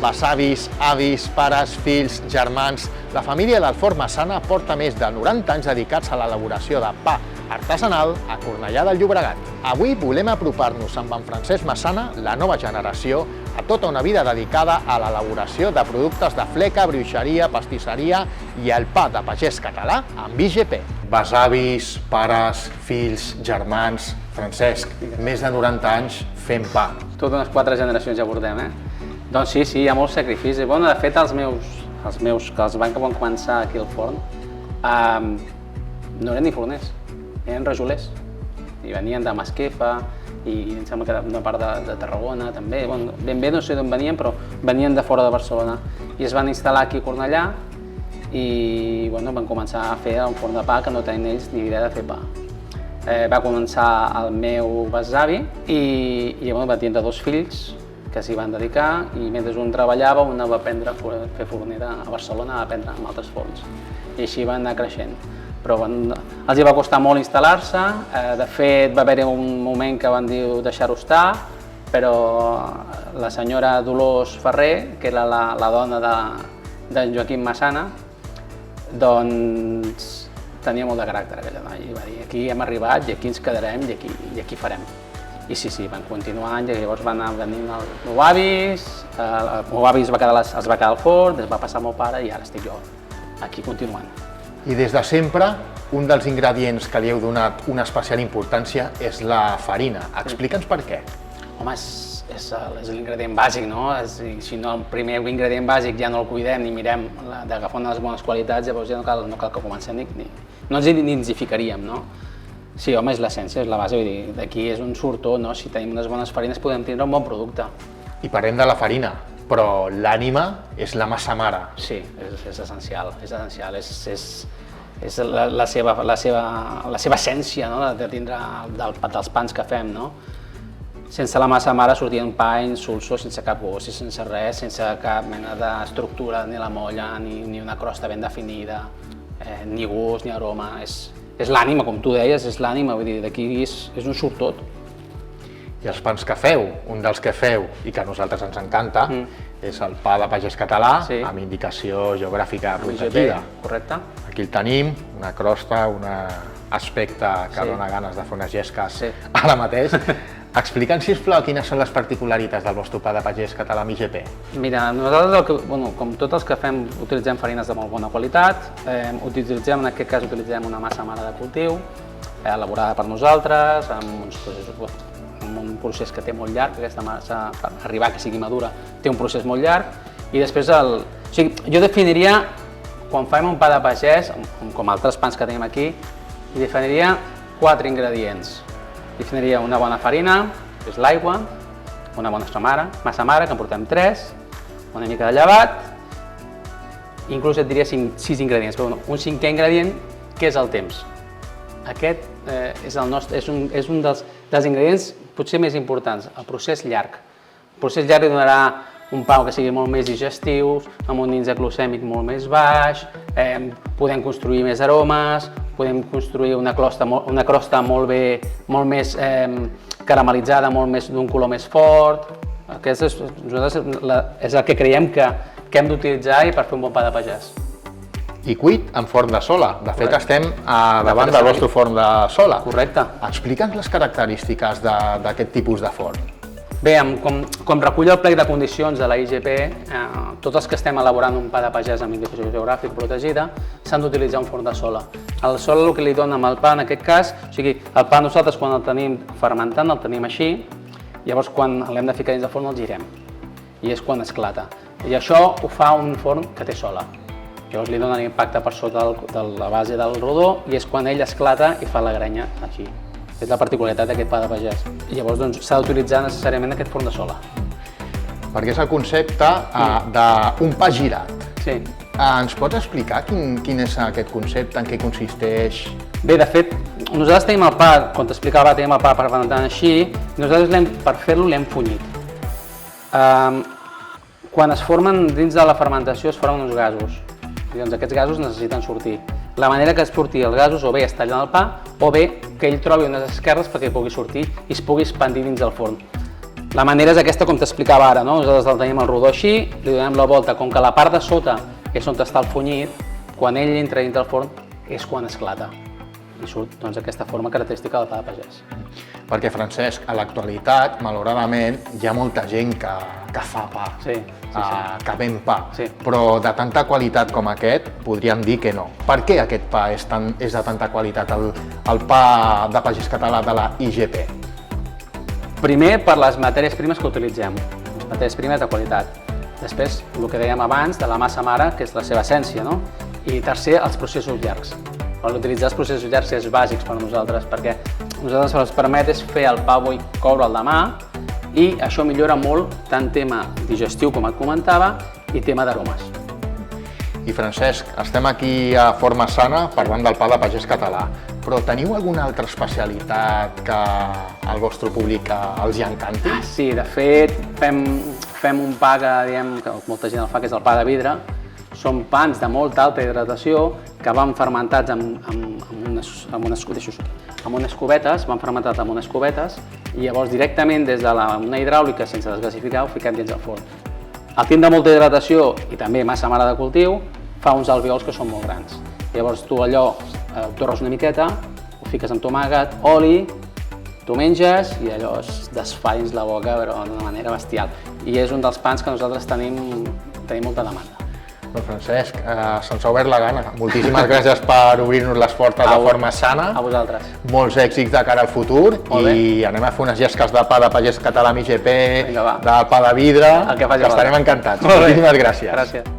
besavis, avis, pares, fills, germans... La família del Forn Massana porta més de 90 anys dedicats a l'elaboració de pa artesanal a Cornellà del Llobregat. Avui volem apropar-nos amb en Francesc Massana, la nova generació, a tota una vida dedicada a l'elaboració de productes de fleca, bruixeria, pastisseria i el pa de pagès català amb IGP. Besavis, pares, fills, germans... Francesc, més de 90 anys fent pa. Tot unes 4 generacions ja portem, Doncs sí, hi ha molt sacrifici. Bueno, de fet, els meus que els van començar aquí al forn, no eren ni forners, eren rajolers. I venien de Masquefa, i em sembla que era una part de Tarragona també. Bueno, ben bé no sé d'on venien, però venien de fora de Barcelona. I es van instal·lar aquí a Cornellà i bueno, van començar a fer un forn de pa que no tenien ells ni idea de fer pa. Va començar el meu besavi i va tindre 2 fills que s'hi van dedicar i mentre un treballava, un va aprendre a fer fornera a Barcelona, a aprendre amb altres forns. I així van anar creixent. Però els hi va costar molt instal·lar-se, de fet va haver-hi un moment que van dir deixar-ho estar, però la senyora Dolors Ferrer, que era la dona d'en Joaquim Massana, doncs tenia molt de caràcter aquella noia i va dir aquí hem arribat i aquí ens quedarem i aquí farem. I sí, van continuar anys i llavors van anar venint els meus avis, el meu avi es va quedar al forn, es va passar al meu pare i ara estic jo aquí continuant. I des de sempre, un dels ingredients que li heu donat una especial importància és la farina. Explica'ns per què. Home, és l'ingredient bàsic, no? Si no el primer ingredient bàsic ja no el cuidem ni mirem d'agafar unes bones qualitats, llavors ja no cal que comencem no ens identificaríem, no? Sí, home, és l'essència, és la base, vull dir, d'aquí és un surto, no? Si tenim unes bones farines podem tindre un bon producte. I parlem de la farina, però l'ànima és la massa mare. Sí, és essencial, és la seva essència, no? De tindre dels pans que fem, no? Sense la massa mare sortia un pa insulso, sense cap gossi, sense res, sense cap mena d'estructura, ni la molla, ni una crosta ben definida, ni gust, ni aroma. És l'ànima, com tu deies, és l'ànima, vull dir, d'aquí és un surtot. I els pans que feu, un dels que feu i que a nosaltres ens encanta, és el pa de pagès català, amb indicació geogràfica protegida. Correcte. Aquí el tenim, una crosta, un aspecte que dona ganes de fer unes llesques ara mateix. Explica'ns, sisplau, quines són les particularitats del vostre pa de pagès català amb IGP. Mira, nosaltres, com tots els que fem, utilitzem farines de molt bona qualitat, en aquest cas utilitzem una massa mare de cultiu, elaborada per nosaltres, amb un procés que té molt llarg, aquesta massa, per arribar a que sigui madura, té un procés molt llarg, i després jo definiria, quan fem un pa de pagès, com altres pans que tenim aquí, definiria 4 ingredients. Definiria una bona farina, que és l'aigua, una bona massa mare, que en portem 3, una mica de llevat, inclús et diria 6 ingredients, però un 5è ingredient, que és el temps. Aquest és un dels ingredients potser més importants, el procés llarg. El procés llarg li donarà un pa que sigui molt més digestiu, amb un índex glucèmic molt més baix, podem construir més aromes, podem construir una crosta molt més caramelitzada, d'un color més fort. Aquest és el que creiem que hem d'utilitzar per fer un bon pa de pagès. I cuit en forn de sola. De fet, estem davant del vostre forn de sola. Correcte. Explica'ns les característiques d'aquest tipus de forn. Bé, com recull el plec de condicions de la IGP, tots els que estem elaborant un pa de pagès amb indicació geogràfica protegida s'han d'utilitzar un forn de sola. El sola el que li dona amb el pa en aquest cas, o sigui, el pa nosaltres quan el tenim fermentant el tenim així, llavors quan l'hem de ficar dins del forn el girem i és quan esclata. I això ho fa un forn que té sola. Llavors li dona l'impacte per sota de la base del rodó i és quan ell esclata i fa la grenya així. És la particularitat d'aquest pa de pagès. I llavors s'ha d'utilitzar necessàriament aquest forn de sola. Perquè és el concepte d'un pa girat. Sí. Ens pots explicar quin és aquest concepte, en què consisteix? Bé, de fet, nosaltres tenim el pa, com t'explicava, tenim el pa fermentant així, i nosaltres per fer-lo l'hem funyit. Quan es formen dins de la fermentació es formen uns gasos. I doncs aquests gasos necessiten sortir. La manera que es surti els gasos o bé és tallant el pa o bé que ell trobi unes esquerdes perquè pugui sortir i es pugui expandir dins del forn. La manera és aquesta com t'explicava ara, no? Nosaltres el tenim el rodó així, li donem la volta, com que la part de sota és on està el funyit, quan ell entra dintre el forn és quan esclata i surt aquesta forma característica del pa de pagès. Perquè, Francesc, a l'actualitat, malauradament, hi ha molta gent que fa pa, que ven pa, però de tanta qualitat com aquest podríem dir que no. Per què aquest pa és de tanta qualitat, el pa de pagès català de la IGP? Primer, per les matèries primes que utilitzem, les matèries primes de qualitat. Després, el que dèiem abans, de la massa mare, que és la seva essència, no? I tercer, els processos llargs. Utilitzar els processos llargs és bàsics per a nosaltres, perquè a nosaltres ens permet és fer el pa avui, coure'l demà, i això millora molt tant tema digestiu, com et comentava, i tema d'aromes. I Francesc, estem aquí a Forma Sana parlant del pa de pagès català, però teniu alguna altra especialitat que al vostre públic els hi encanti? Sí, de fet, fem un pa que molta gent el fa, que és el pa de vidre. Són pans de molta alta hidratació que van fermentats amb unes cubetes, i llavors directament des de una hidràulica sense desgasificar ho fiquem dins el forn. El tint de molta hidratació i també massa mare de cultiu fa uns alveols que són molt grans. Llavors tu allò ho torres una miqueta, ho fiques amb tomàquet, oli, t'ho menges i allò es desfà dins la boca d'una manera bestial. I és un dels pans que nosaltres tenim molta demanda. Doncs Francesc, se'ns ha obert la gana. Moltíssimes gràcies per obrir-nos les portes de Forma Sana. A vosaltres. Molts èxits de cara al futur i anem a fer unes llesques de pa de pagès català amb IGP, de pa de vidre, que estarem encantats. Moltíssimes gràcies. Gràcies.